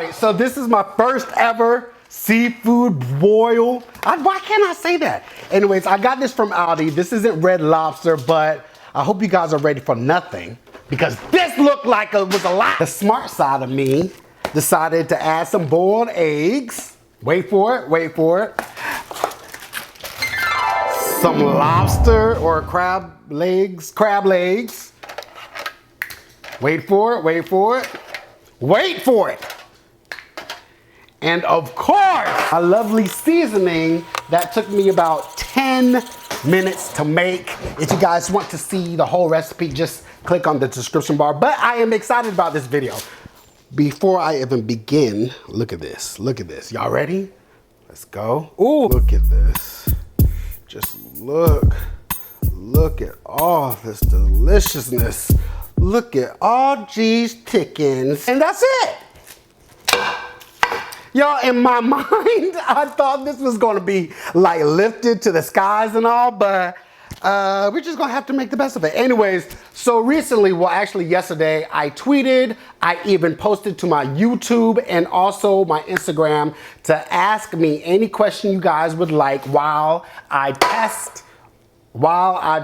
right, so this is my first ever seafood broil. Why can't I say that? Anyways, I got this from Aldi. This isn't Red Lobster, but I hope you guys are ready for nothing because this looked like it was a lot. The smart side of me decided to add some boiled eggs. Wait for it, wait for it. Some lobster or crab legs. Wait for it, wait for it. Wait for it. And of course, a lovely seasoning that took me about 10 minutes to make. If you guys want to see the whole recipe, just click on the description bar. But I am excited about this video. Before I even begin, look at this, look at this. Y'all ready? Let's go. Ooh, look at this. Just look at all this deliciousness. Look at all these chickens. And that's it. Y'all, in my mind, I thought this was gonna be like lifted to the skies and all, but we're just gonna have to make the best of it. Anyways, so recently, well actually yesterday, I tweeted, I even posted to my YouTube and also my Instagram to ask me any question you guys would like while I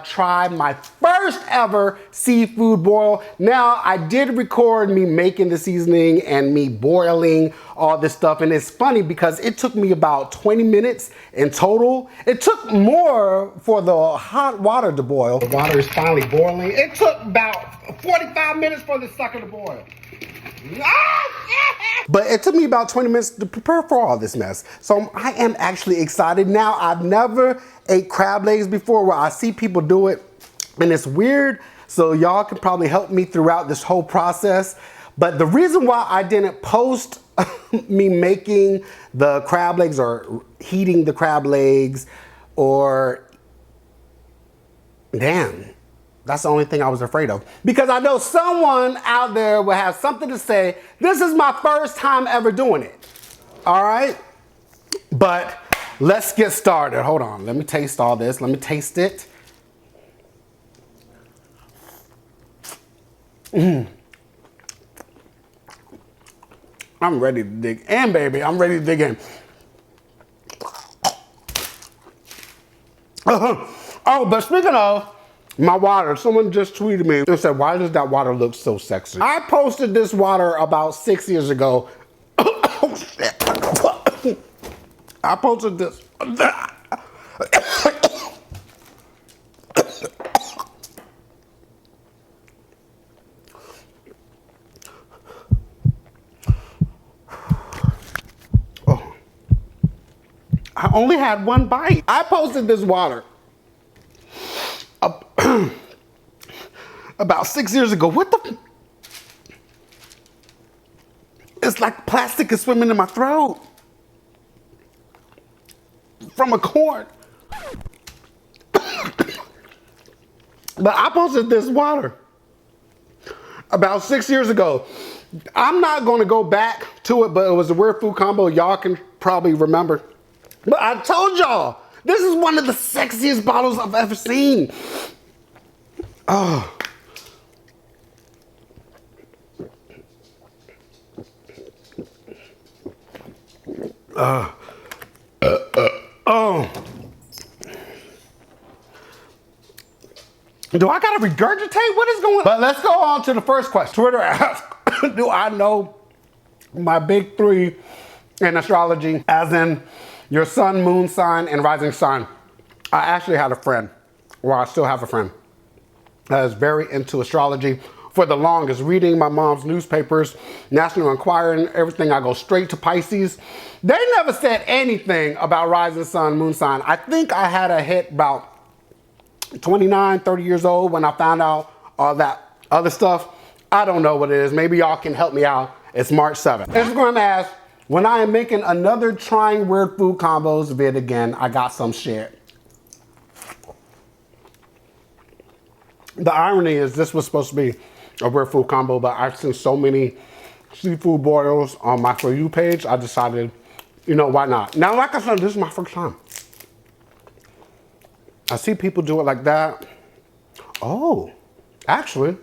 try my first ever seafood boil. Now, I did record me making the seasoning and me boiling all this stuff. And it's funny because it took me about 20 minutes in total. It took more for the hot water to boil. The water is finally boiling. It took about 45 minutes for the sucker to boil. But it took me about 20 minutes to prepare for all this mess. So I am actually excited. Now, I've never ate crab legs before where I see people do it and it's weird. So y'all can probably help me throughout this whole process. But the reason why I didn't post me making the crab legs or heating the crab legs or, damn. That's the only thing I was afraid of. Because I know someone out there will have something to say, this is my first time ever doing it. All right? But let's get started. Hold on, let me taste all this. Let me taste it. I'm ready to dig in, baby. I'm ready to dig in. Oh, but speaking of, my water, someone just tweeted me and said, why does that water look so sexy? I posted this water about 6 years ago. Oh, shit. I posted this. Oh. I only had one bite. I posted this water about 6 years ago. What the? It's like plastic is swimming in my throat from a corn. But I posted this water about 6 years ago. I'm not going to go back to it, but it was a weird food combo. Y'all can probably remember. But I told y'all, this is one of the sexiest bottles I've ever seen. Oh. Oh. Do I gotta regurgitate? What is going on? But let's go on to the first question. Twitter asked, do I know my big three in astrology, as in your sun, moon sign, and rising sign? I actually had a friend, well, I still have a friend, that is very into astrology. For the longest, reading my mom's newspapers, National Enquirer, everything, I go straight to Pisces. They never said anything about rising sun, moon sign. I think I had a hit about 29, 30 years old when I found out all that other stuff. I don't know what it is. Maybe y'all can help me out. It's March 7th. Instagram asks, when I am making another trying weird food combos vid again, I got some shit. The irony is this was supposed to be a weird food combo, but I've seen so many seafood boils on my For You page, I decided, you know, why not? Now, like I said, this is my first time. I see people do it like that. Oh, actually,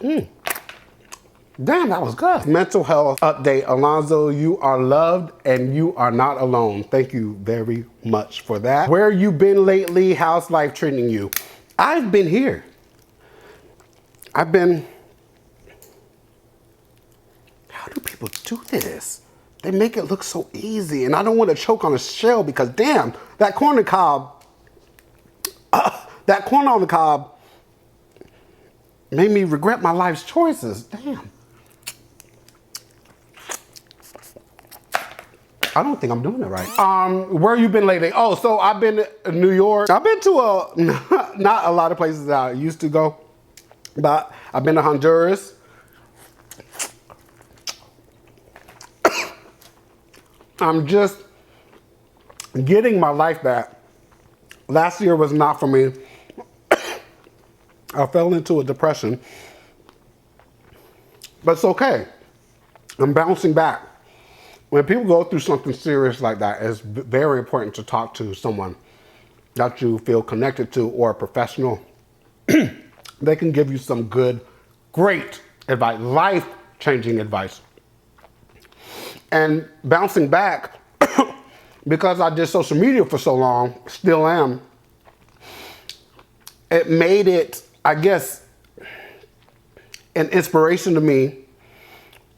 Damn, that was good. Mental health update. Alonzo, you are loved and you are not alone. Thank you very much for that. Where you been lately? How's life treating you? I've been here. How do people do this? They make it look so easy, and I don't want to choke on a shell because damn, that corn on the cob, made me regret my life's choices. Damn. I don't think I'm doing it right. Where you been lately? Oh, so I've been to New York. I've been to not a lot of places that I used to go, but I've been to Honduras. I'm just getting my life back. Last year was not for me. I fell into a depression, but it's okay. I'm bouncing back. When people go through something serious like that, it's very important to talk to someone that you feel connected to or a professional. They can give you some good, great advice, life-changing advice. And bouncing back, because I did social media for so long, still am, it made it, I guess, an inspiration to me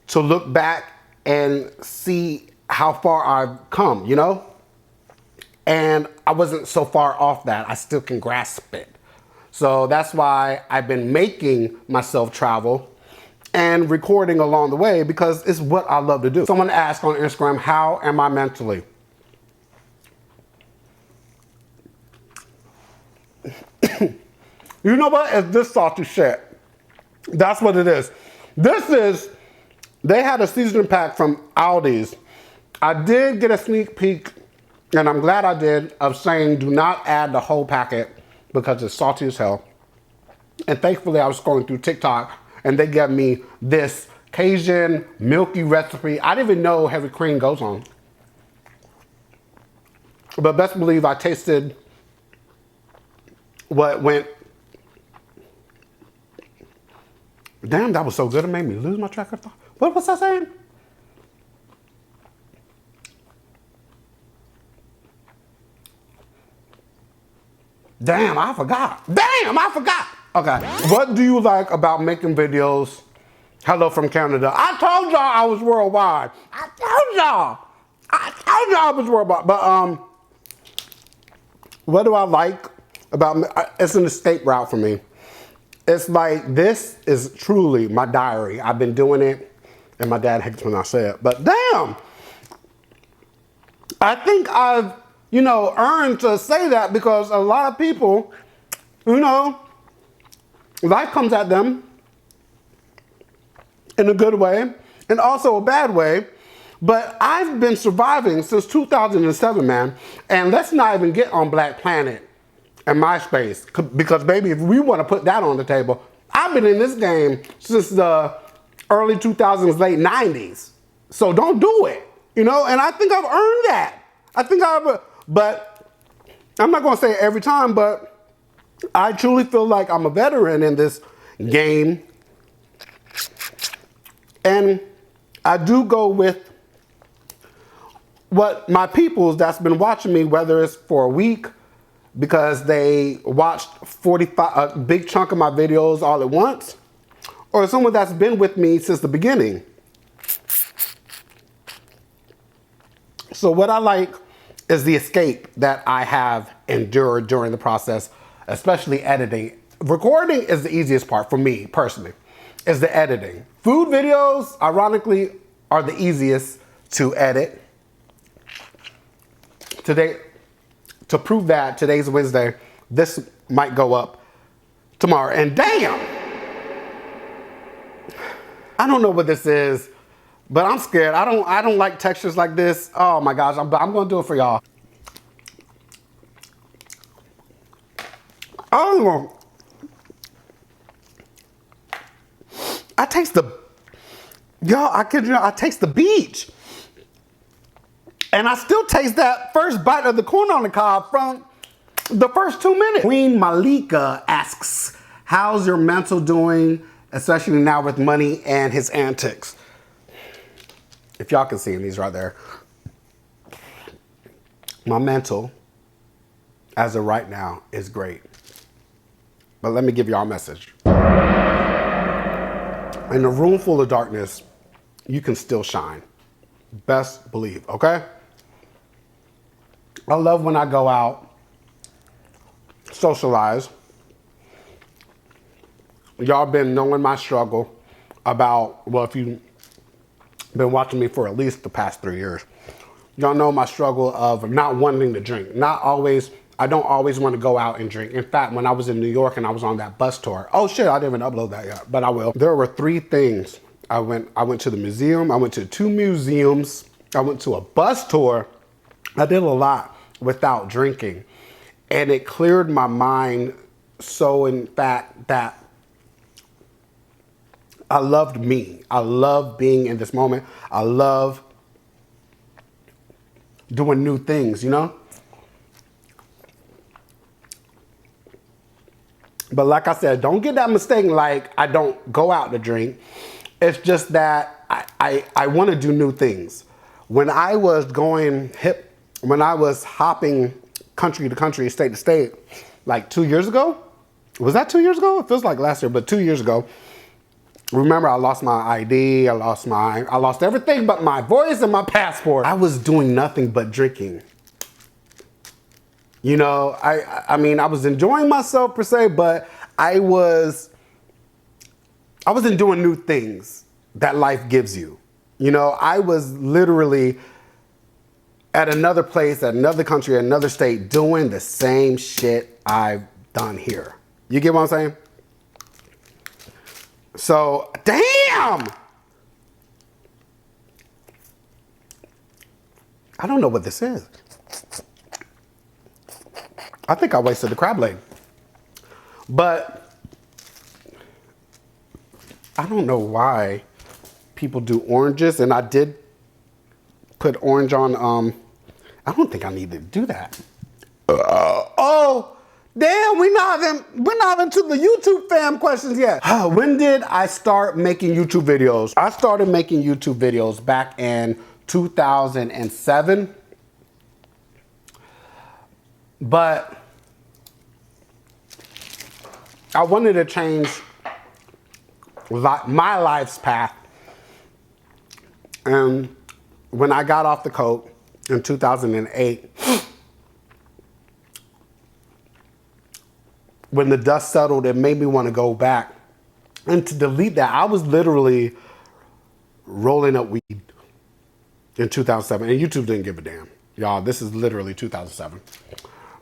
to look back and see how far I've come, you know? And I wasn't so far off that. I still can grasp it. So that's why I've been making myself travel and recording along the way because it's what I love to do. Someone asked on Instagram, how am I mentally? You know what? It's this salty shit. That's what it is. They had a seasoning pack from Aldis. I did get a sneak peek, and I'm glad I did, of saying do not add the whole packet because it's salty as hell. And thankfully I was scrolling through TikTok and they gave me this Cajun milky recipe. I didn't even know heavy cream goes on. But best believe I tasted what went. Damn, that was so good it made me lose my track of thought. What was I saying? Damn, I forgot. Okay. What do you like about making videos? Hello from Canada. I told y'all I was worldwide. I told y'all I was worldwide. But what do I like about, it's an escape route for me. It's like, this is truly my diary. I've been doing it. And my dad hates when I say it, but damn, I think I've, earned to say that because a lot of people, life comes at them in a good way and also a bad way. But I've been surviving since 2007, man. And let's not even get on Black Planet and MySpace because, baby, if we want to put that on the table, I've been in this game since the early 2000s, late 90s. So don't do it, and I think I've earned that. But I'm not gonna say it every time, but I truly feel like I'm a veteran in this game. And I do go with what my peoples that's been watching me, whether it's for a week, because they watched a big chunk of my videos all at once, or someone that's been with me since the beginning. So what I like is the escape that I have endured during the process, especially editing. Recording is the easiest part for me personally, is the editing. Food videos, ironically, are the easiest to edit. Today, to prove that, today's Wednesday, this might go up tomorrow, and damn! I don't know what this is, but I'm scared. I don't like textures like this. Oh my gosh, I'm gonna do it for y'all. Oh, I taste I kid you not, I taste the beach. And I still taste that first bite of the corn on the cob from the first 2 minutes. Queen Malika asks, how's your mental doing? especially now with money and his antics. If y'all can see him, he's right there. My mental, as of right now, is great. But let me give y'all a message. In a room full of darkness, you can still shine. Best believe, okay? I love when I go out, socialize. Y'all been knowing my struggle about, well, if you've been watching me for at least the past 3 years, y'all know my struggle of not wanting to drink. I don't always want to go out and drink. In fact, when I was in New York and I was on that bus tour, oh shit, I didn't even upload that yet, but I will. There were 3 things. I went to the museum, I went to 2 museums, I went to a bus tour. I did a lot without drinking. And it cleared my mind so in fact that I loved me. I love being in this moment. I love doing new things, you know? But like I said, don't get that mistake like I don't go out to drink. It's just that I want to do new things. When I was when I was hopping country to country, state to state, like 2 years ago, was that 2 years ago? It feels like last year, but 2 years ago, remember I lost my ID, I lost everything but my voice and my passport. I was doing nothing but drinking. You know, I mean, I was enjoying myself per se, but I wasn't doing new things that life gives you. You know, I was literally at another place, at another country, at another state, doing the same shit I've done here. You get what I'm saying? So, damn! I don't know what this is. I think I wasted the crab leg. But I don't know why people do oranges, and I did put orange on, I don't think I need to do that. Oh, damn, we're not into the YouTube fam questions yet. When did I start making YouTube videos? I started making YouTube videos back in 2007. But I wanted to change my life's path. And when I got off the coke in 2008, when the dust settled, it made me want to go back. And to delete that, I was literally rolling up weed in 2007. And YouTube didn't give a damn. Y'all, this is literally 2007.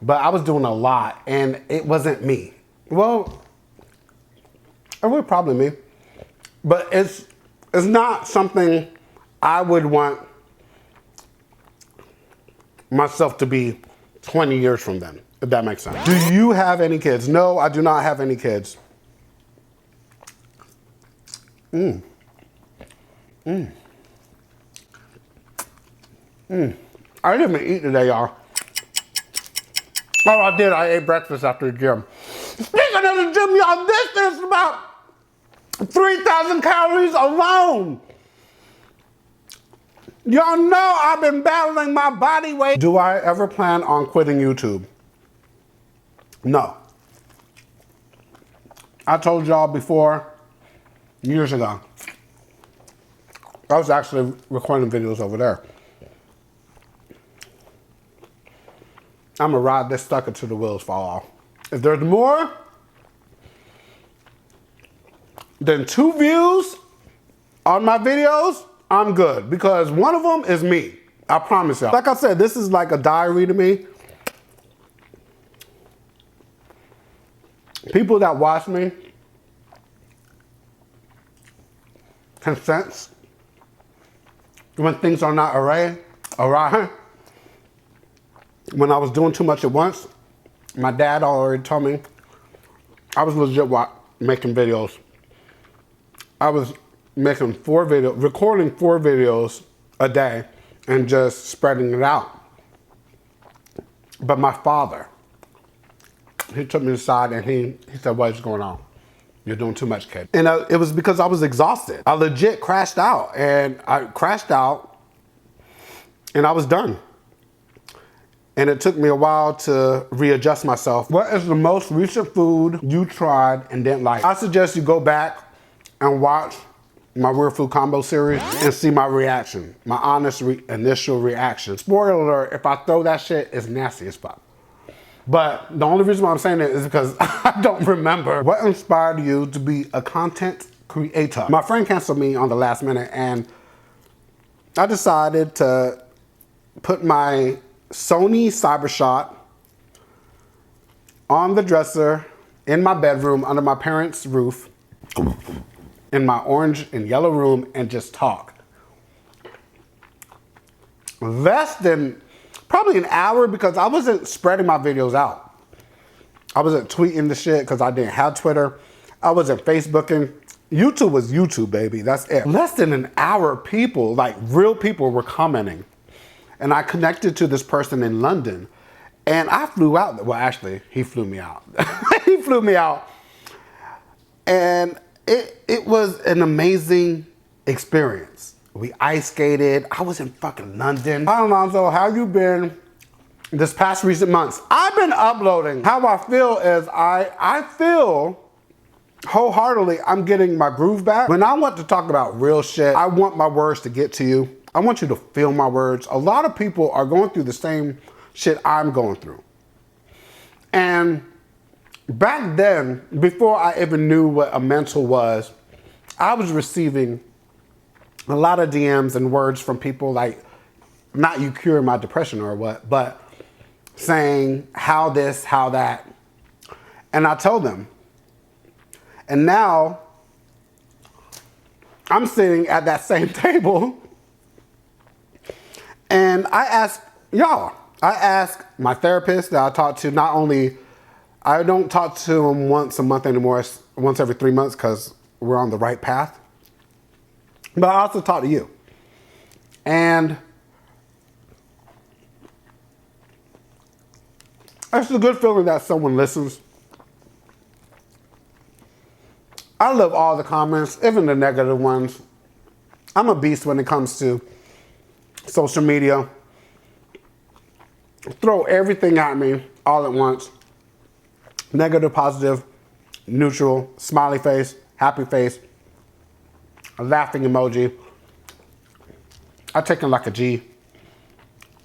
But I was doing a lot, and it wasn't me. Well, it was probably me. But it's not something I would want myself to be 20 years from then, if that makes sense. Do you have any kids? No, I do not have any kids. I didn't even eat today, y'all. Oh, I did. I ate breakfast after the gym. Speaking of the gym, y'all, this is about 3,000 calories alone. Y'all know I've been battling my body weight. Do I ever plan on quitting YouTube? No. I told y'all before, years ago. I was actually recording videos over there. I'm gonna ride this sucker till the wheels fall off. If there's more than 2 views on my videos, I'm good, because one of them is me. I promise y'all. Like I said, this is like a diary to me. People that watch me can sense when things are not awry. When I was doing too much at once, my dad already told me I was legit making videos. I was making recording 4 videos a day and just spreading it out. But my father, he took me aside and he said, what is going on? You're doing too much, kid. And it was because I was exhausted. I legit crashed out, and I was done. And it took me a while to readjust myself. What is the most recent food you tried and didn't like? I suggest you go back and watch my Weird Food Combo series and see my reaction, my honest initial reaction. Spoiler alert, if I throw that shit, it's nasty as fuck. But the only reason why I'm saying it is because I don't remember. What inspired you to be a content creator? My friend canceled me on the last minute, and I decided to put my Sony CyberShot on the dresser in my bedroom under my parents' roof in my orange and yellow room and just talk. Less than probably an hour, because I wasn't spreading my videos out. I wasn't tweeting the shit because I didn't have Twitter. I wasn't Facebooking. YouTube was YouTube, baby. That's it. Less than an hour, people, like real people, were commenting. And I connected to this person in London. And I flew out. Well, actually, he flew me out. He flew me out. And it was an amazing experience. We ice skated. I was in fucking London. Hi, Alonzo. How you been this past recent months? I've been uploading. How I feel is I feel wholeheartedly I'm getting my groove back. When I want to talk about real shit, I want my words to get to you. I want you to feel my words. A lot of people are going through the same shit I'm going through. And back then, before I even knew what a mental was, I was receiving a lot of DMs and words from people like, not you curing my depression or what, but saying how this, how that. And I told them. And now I'm sitting at that same table and I ask y'all, I ask my therapist that I talk to, not only, I don't talk to him once a month anymore, it's once every 3 months because we're on the right path. But I also talk to you. And it's a good feeling that someone listens. I love all the comments, even the negative ones. I'm a beast when it comes to social media. Throw everything at me all at once. Negative, positive, neutral, smiley face, happy face, a laughing emoji. I take it like a G.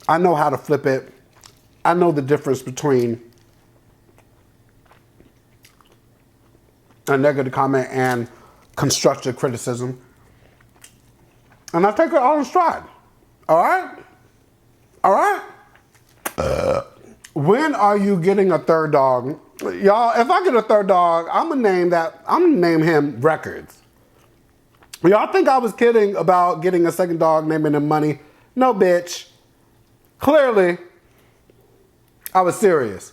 I know how to flip it. I know the difference between a negative comment and constructive criticism. And I take it all in stride. All right? All right? When are you getting a third dog? Y'all, if I get a third dog, I'm gonna name him Records. Y'all think I was kidding about getting a second dog, naming him Money? No, bitch. Clearly, I was serious.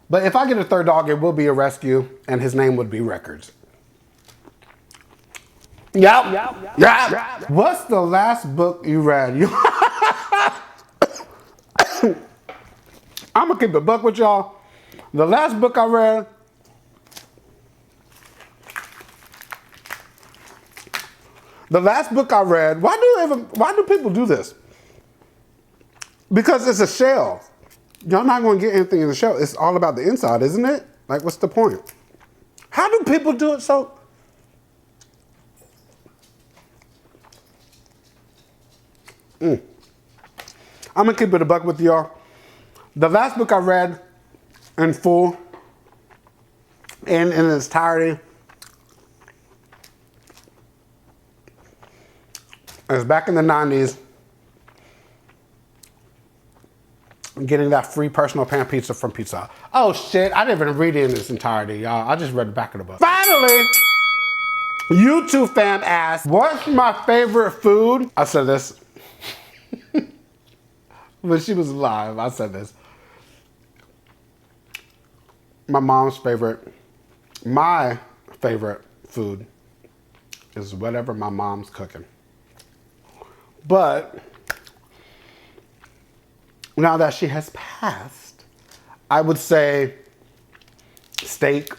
But if I get a third dog, it will be a rescue, and his name would be Records. Yep. What's the last book you read? I'm gonna keep it a buck with y'all. The last book I read, why do people do this? Because it's a shell. Y'all not gonna get anything in the shell. It's all about the inside, isn't it? Like, what's the point? How do people do it so? I'm gonna keep it a buck with y'all. The last book I read in full and in its entirety is back in the 90s, getting that free personal pan pizza from Pizza. Oh shit, I didn't even read it in its entirety, y'all. I just read the back of the book. Finally, YouTube fam asked, what's my favorite food? I said this. When she was alive, I said this. My favorite food is whatever my mom's cooking. But now that she has passed, I would say steak,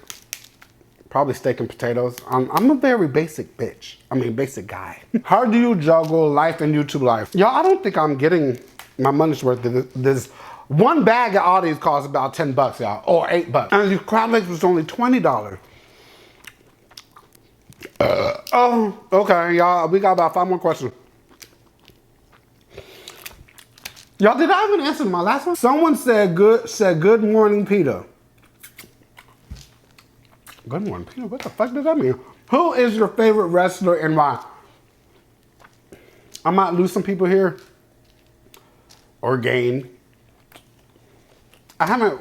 Probably steak and potatoes. I'm a very basic bitch. I mean, basic guy. How do you juggle life and YouTube life? Y'all, I don't think I'm getting my money's worth of this. One bag of Aldis costs about 10 bucks, y'all, or 8 bucks. And these crab legs was only $20. Oh, okay, y'all, we got about 5 more questions. Y'all, did I even answer my last one? Someone said good morning, PETA. Good morning, PETA. What the fuck does that mean? Who is your favorite wrestler and why? I might lose some people here. Or gain. I haven't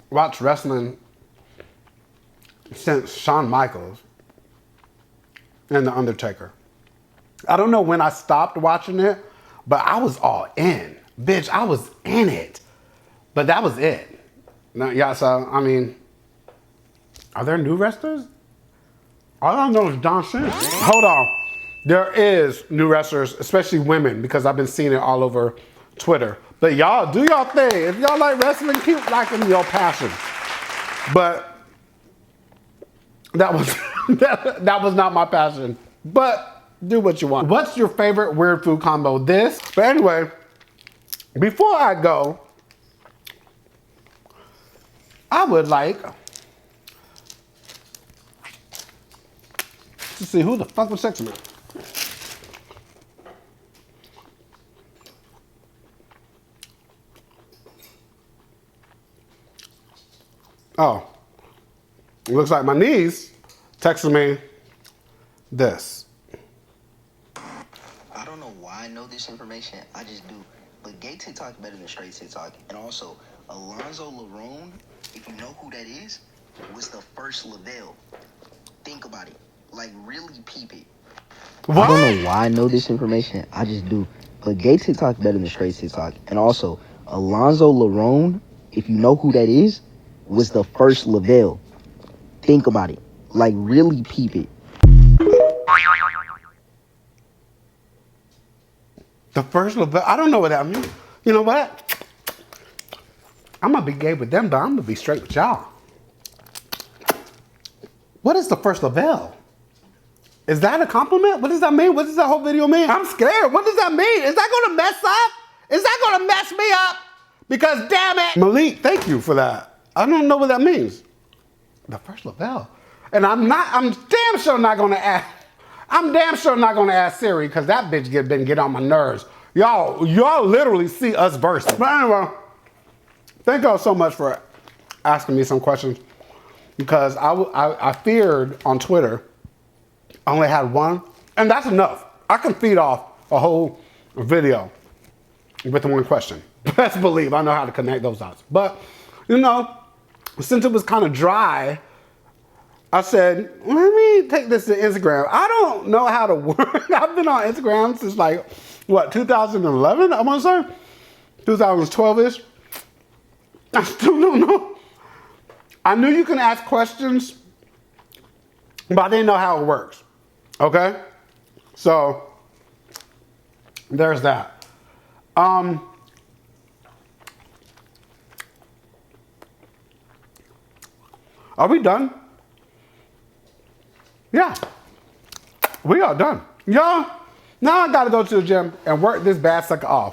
watched wrestling since Shawn Michaels and The Undertaker. I don't know when I stopped watching it, but I was all in. Bitch, I was in it. But that was it. Now, yeah, so, I mean, are there new wrestlers? All I know is John Cena. Hold on. There is new wrestlers, especially women, because I've been seeing it all over Twitter. But y'all, do y'all thing. If y'all like wrestling, keep liking your passion. But that was that was not my passion. But do what you want. What's your favorite weird food combo? This. But anyway, before I go, I would like to see who the fuck was texting me. Oh, it looks like my niece texted me this. I don't know why I know this information. I just do. But gay TikTok better than straight TikTok. And also, Alonzo Lerone, if you know who that is, was the first lavl. Think about it. Like, really peep it. What? I don't know why I know this information. I just do. But gay TikTok better than straight TikTok. And also, Alonzo Lerone, if you know who that is, was the first lavl. Think about it. Like, really peep it. The first lavl? I don't know what that means. You know what? I'm gonna be gay with them, but I'm gonna be straight with y'all. What is the first lavl? Is that a compliment? What does that mean? What does that whole video mean? I'm scared. What does that mean? Is that gonna mess up? Is that gonna mess me up? Because damn it. Malik, thank you for that. I don't know what that means. The first lavl. And I'm damn sure not gonna ask. I'm damn sure not gonna ask Siri because that bitch been get on my nerves. Y'all literally see us versing. But anyway, thank y'all so much for asking me some questions because I feared on Twitter I only had one, and that's enough. I can feed off a whole video with one question. Best believe I know how to connect those dots. But, you know, since it was kind of dry, I said, let me take this to Instagram. I don't know how to work. I've been on Instagram since like, what, 2011, I want to say? 2012-ish. I still don't know. I knew you can ask questions, but I didn't know how it works. Okay? So, there's that. Are we done? Yeah. We are done. Y'all, now I gotta go to the gym and work this bad sucker off.